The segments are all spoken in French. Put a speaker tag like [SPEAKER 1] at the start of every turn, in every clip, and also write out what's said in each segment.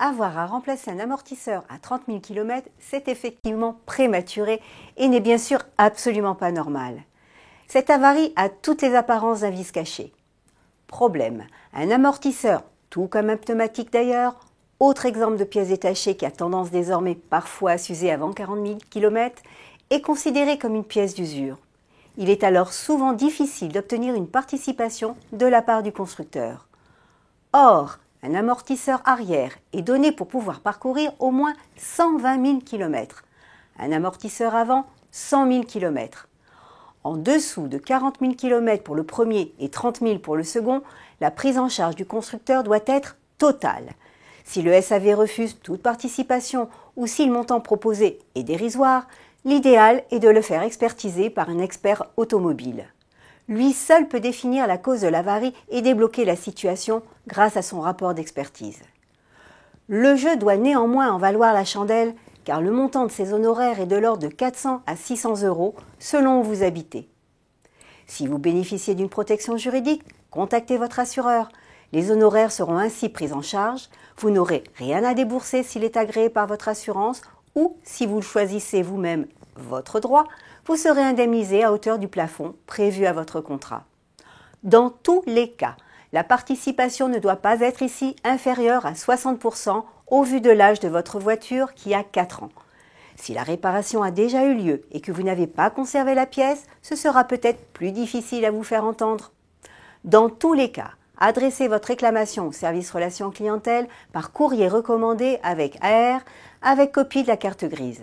[SPEAKER 1] avoir à remplacer un amortisseur à 30 000 km, c'est effectivement prématuré et n'est bien sûr absolument pas normal. Cette avarie a toutes les apparences d'un vice caché. Problème, un amortisseur, tout comme un pneumatique d'ailleurs, autre exemple de pièce détachée qui a tendance désormais parfois à s'user avant 40 000 km, est considéré comme une pièce d'usure. Il est alors souvent difficile d'obtenir une participation de la part du constructeur. Or, un amortisseur arrière est donné pour pouvoir parcourir au moins 120 000 km. Un amortisseur avant, 100 000 km. En dessous de 40 000 km pour le premier et 30 000 pour le second, la prise en charge du constructeur doit être totale. Si le SAV refuse toute participation ou si le montant proposé est dérisoire, l'idéal est de le faire expertiser par un expert automobile. Lui seul peut définir la cause de l'avarie et débloquer la situation grâce à son rapport d'expertise. Le jeu doit néanmoins en valoir la chandelle car le montant de ces honoraires est de l'ordre de 400 à 600 € selon où vous habitez. Si vous bénéficiez d'une protection juridique, contactez votre assureur. Les honoraires seront ainsi pris en charge. Vous n'aurez rien à débourser s'il est agréé par votre assurance ou si vous choisissez vous-même votre droit, vous serez indemnisé à hauteur du plafond prévu à votre contrat. Dans tous les cas, la participation ne doit pas être ici inférieure à 60 % au vu de l'âge de votre voiture qui a 4 ans. Si la réparation a déjà eu lieu et que vous n'avez pas conservé la pièce, ce sera peut-être plus difficile à vous faire entendre. Dans tous les cas, adressez votre réclamation au service relations clientèle par courrier recommandé avec AR avec copie de la carte grise.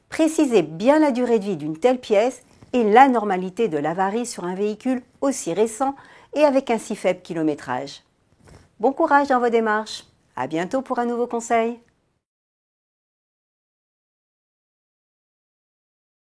[SPEAKER 1] Précisez bien la durée de vie d'une telle pièce et la normalité de l'avarie sur un véhicule aussi récent et avec un si faible kilométrage. Bon courage dans vos démarches. À bientôt pour un nouveau conseil.